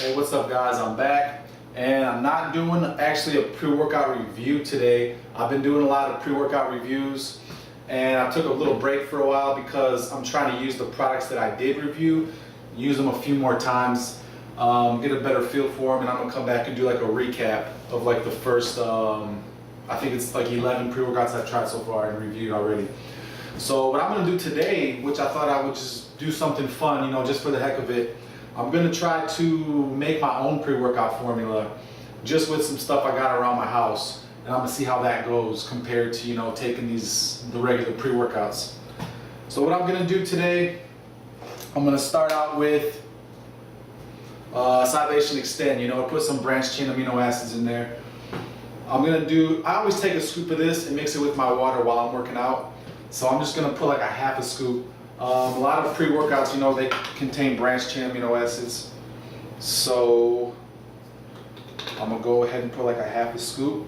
Hey, what's up guys? I'm back and I'm not doing actually a pre-workout review today. I've been doing a lot of pre-workout reviews and I took a little break for a while because I'm trying to use the products that I did review, use them a few more times, get a better feel for them, and I'm gonna come back and do like a recap of like the first, I think it's like 11 pre-workouts I've tried so far and reviewed already. So what I'm gonna do today, which I thought I would just do something fun, just for the heck of it, I'm gonna try to make my own pre-workout formula just with some stuff I got around my house, and I'm gonna see how that goes compared to taking the regular pre-workouts. So what I'm gonna do today, I'm gonna start out with Salvation Extend. Put some branched chain amino acids in there. I always take a scoop of this and mix it with my water while I'm working out. So I'm just gonna put like a half a scoop. A lot of pre-workouts, they contain branched chain amino acids. So I'm gonna go ahead and put like a half a scoop.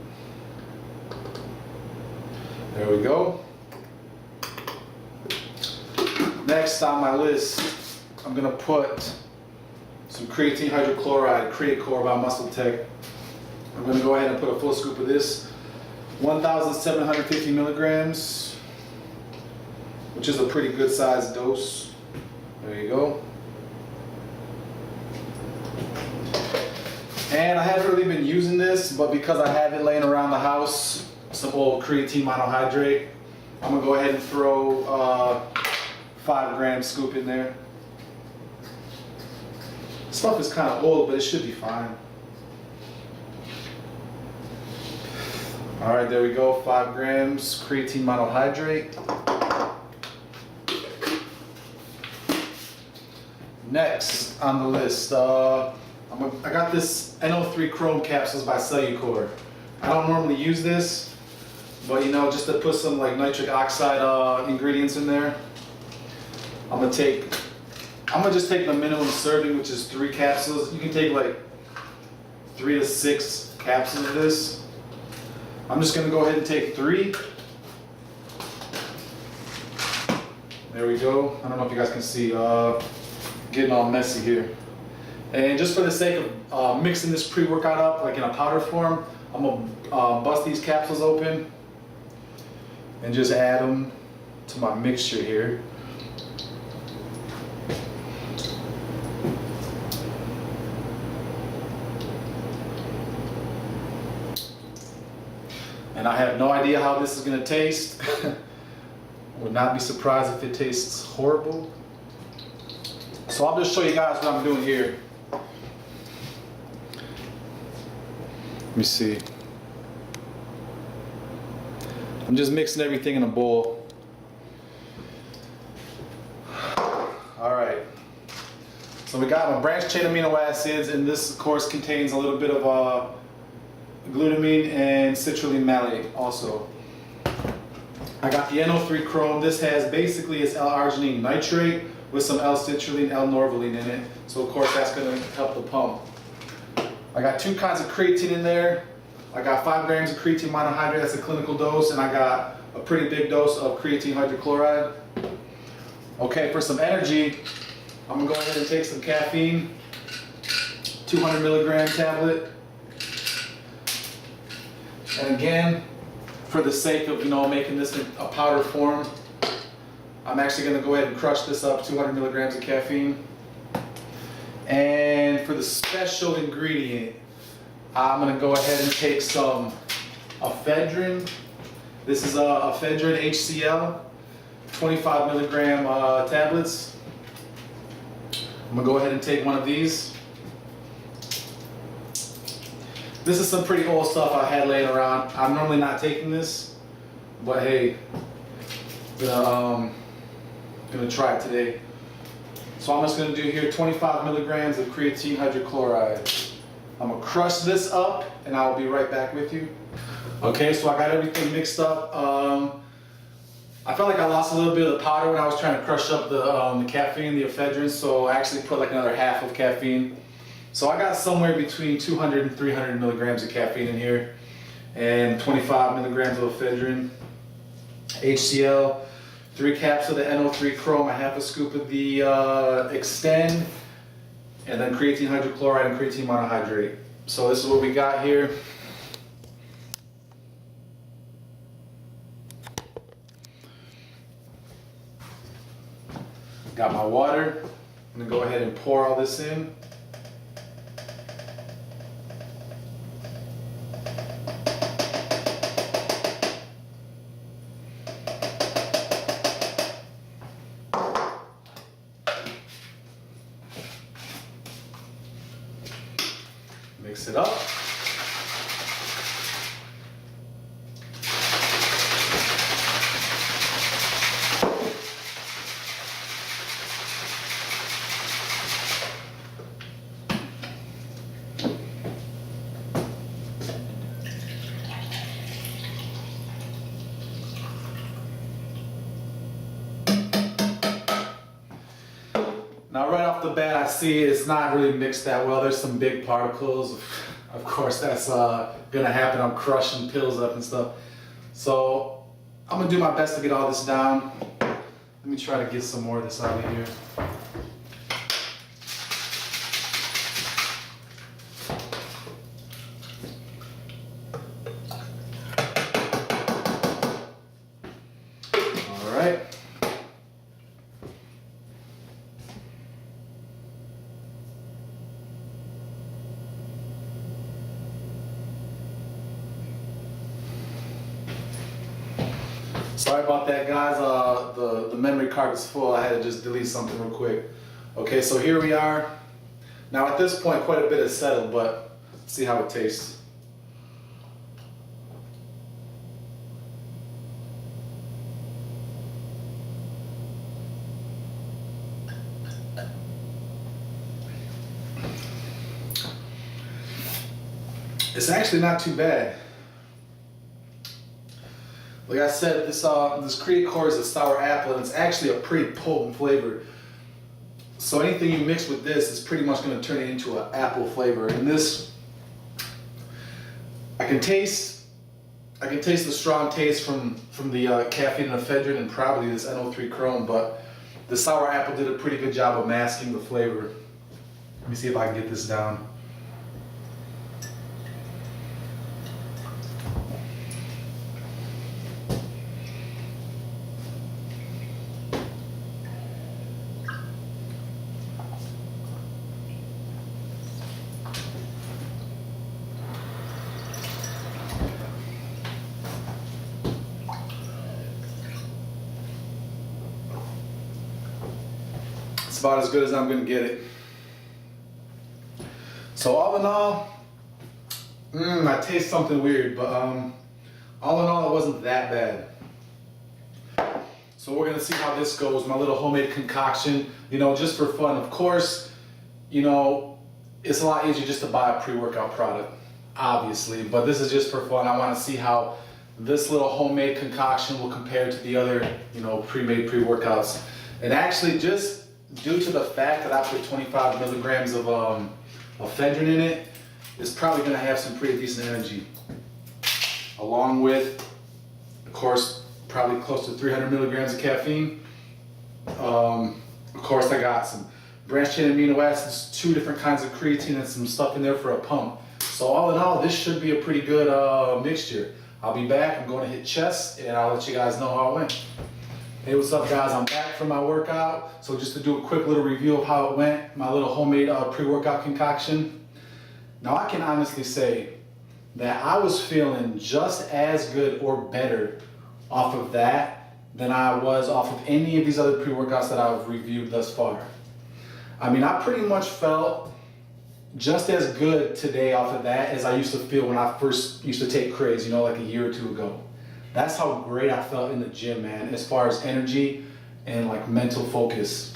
There we go. Next on my list, I'm gonna put some creatine hydrochloride, Creacore by Muscle Tech. I'm gonna go ahead and put a full scoop of this, 1,750 milligrams. Which is a pretty good sized dose. There you go. And I haven't really been using this, but because I have it laying around the house, some old creatine monohydrate, I'm gonna go ahead and throw 5 gram scoop in there. Stuff is kind of old, but it should be fine. All right, there we go, 5 grams creatine monohydrate. Next on the list, I got this NO3 Chrome capsules by Cellucor. I don't normally use this, but just to put some like nitric oxide ingredients in there, I'm gonna just take the minimum serving, which is 3 capsules. You can take like 3 to 6 capsules of this. I'm just gonna go ahead and take 3. There we go. I don't know if you guys can see. Getting all messy here. And just for the sake of mixing this pre-workout up like in a powder form, I'm gonna bust these capsules open and just add them to my mixture here. And I have no idea how this is gonna taste. Would not be surprised if it tastes horrible. So I'll just show you guys what I'm doing here. Let me see. I'm just mixing everything in a bowl. All right. So we got my branched chain amino acids, and this of course contains a little bit of glutamine and citrulline malate also. I got the NO3 Chrome. This has basically it's L-arginine nitrate with some L-citrulline, L-norvaline in it. So of course that's gonna help the pump. I got 2 kinds of creatine in there. I got 5 grams of creatine monohydrate, that's a clinical dose, and I got a pretty big dose of creatine hydrochloride. Okay, for some energy, I'm gonna go ahead and take some caffeine, 200 milligram tablet. And again, for the sake of making this a powder form, I'm actually going to go ahead and crush this up, 200 milligrams of caffeine. And for the special ingredient, I'm going to go ahead and take some ephedrine. This is ephedrine HCl, 25 milligram tablets. I'm going to go ahead and take one of these. This is some pretty old stuff I had laying around. I'm normally not taking this, but hey, gonna try it today. So I'm just gonna do here 25 milligrams of creatine hydrochloride. I'm gonna crush this up and I'll be right back with you. Okay, so I got everything mixed up. I felt like I lost a little bit of the powder when I was trying to crush up the caffeine, the ephedrine, so I actually put like another half of caffeine. So I got somewhere between 200 and 300 milligrams of caffeine in here and 25 milligrams of ephedrine, HCl, 3 caps of the NO3 Chrome, a half a scoop of the Extend, and then creatine hydrochloride and creatine monohydrate. So this is what we got here. Got my water. I'm gonna go ahead and pour all this in. Mix it up. Now right off the bat, I see it's not really mixed that well. There's some big particles. Of course, that's gonna happen. I'm crushing pills up and stuff. So I'm gonna do my best to get all this down. Let me try to get some more of this out of here. All right. Sorry about that, guys. The memory card is full. I had to just delete something real quick. Okay, so here we are. Now at this point, quite a bit is settled, but let's see how it tastes. It's actually not too bad. Like I said, this Creacore is a sour apple, and it's actually a pretty potent flavor. So anything you mix with this is pretty much going to turn it into an apple flavor. And this, I can taste the strong taste from the caffeine and ephedrine and probably this NO3 Chrome, but the sour apple did a pretty good job of masking the flavor. Let me see if I can get this down. It's about as good as I'm gonna get it. So all in all, I taste something weird, but all in all, it wasn't that bad. So we're gonna see how this goes. My little homemade concoction, just for fun. Of course, it's a lot easier just to buy a pre-workout product, obviously, but this is just for fun. I want to see how this little homemade concoction will compare to the other, pre-made pre-workouts. And actually, just due to the fact that I put 25 milligrams of ephedrine in it, it's probably going to have some pretty decent energy. Along with, of course, probably close to 300 milligrams of caffeine. Of course, I got some branched chain amino acids, 2 different kinds of creatine, and some stuff in there for a pump. So all in all, this should be a pretty good mixture. I'll be back. I'm going to hit chest, and I'll let you guys know how it went. Hey, what's up, guys? I'm back from my workout. So just to do a quick little review of how it went, my little homemade pre-workout concoction. Now I can honestly say that I was feeling just as good or better off of that than I was off of any of these other pre-workouts that I've reviewed thus far. I mean, I pretty much felt just as good today off of that as I used to feel when I first used to take Craze, like a year or 2 ago. That's how great I felt in the gym, man, as far as energy and like mental focus.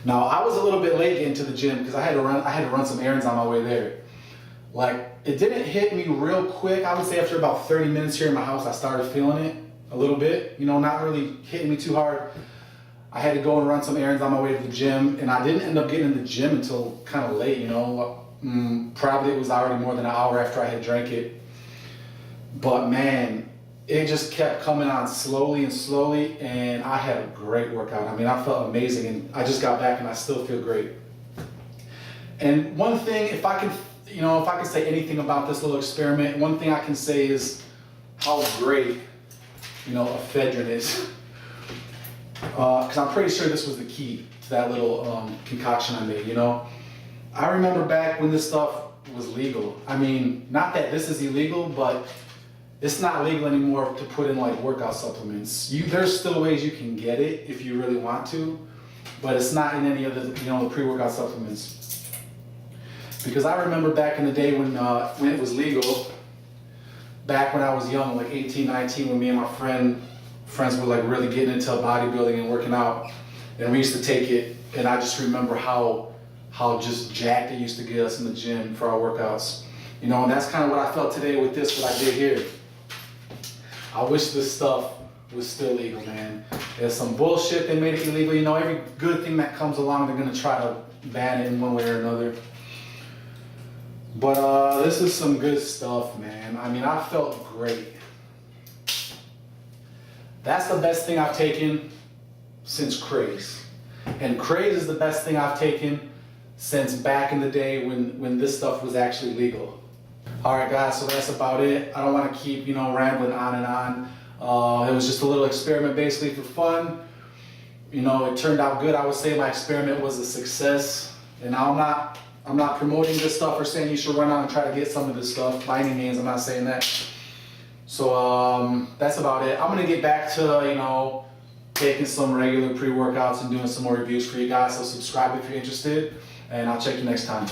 Now, I was a little bit late into the gym because I had to run some errands on my way there. Like, it didn't hit me real quick. I would say after about 30 minutes here in my house, I started feeling it a little bit, not really hitting me too hard. I had to go and run some errands on my way to the gym, and I didn't end up getting in the gym until kind of late, Probably it was already more than an hour after I had drank it. But man, it just kept coming on slowly and slowly, and I had a great workout. I mean, I felt amazing, and I just got back and I still feel great. And one thing, if I can say anything about this little experiment, one thing I can say is how great, ephedrine is. Because I'm pretty sure this was the key to that little concoction I made, I remember back when this stuff was legal. I mean, not that this is illegal, but it's not legal anymore to put in like workout supplements. There's still ways you can get it if you really want to, but it's not in any of the, the pre-workout supplements. Because I remember back in the day when it was legal, back when I was young, like 18, 19, when me and my friends were like really getting into bodybuilding and working out, and we used to take it, and I just remember how just jacked it used to get us in the gym for our workouts. And that's kind of what I felt today with this, what I did here. I wish this stuff was still legal, man. There's some bullshit they made it illegal. Every good thing that comes along, they're gonna try to ban it in one way or another. But this is some good stuff, man. I mean, I felt great. That's the best thing I've taken since Craze. And Craze is the best thing I've taken since back in the day when this stuff was actually legal. All right, guys, so that's about it. I don't want to keep, rambling on and on. It was just a little experiment basically for fun. It turned out good. I would say my experiment was a success. And I'm not promoting this stuff or saying you should run out and try to get some of this stuff. By any means, I'm not saying that. So that's about it. I'm gonna get back to, taking some regular pre-workouts and doing some more reviews for you guys. So subscribe if you're interested, and I'll check you next time.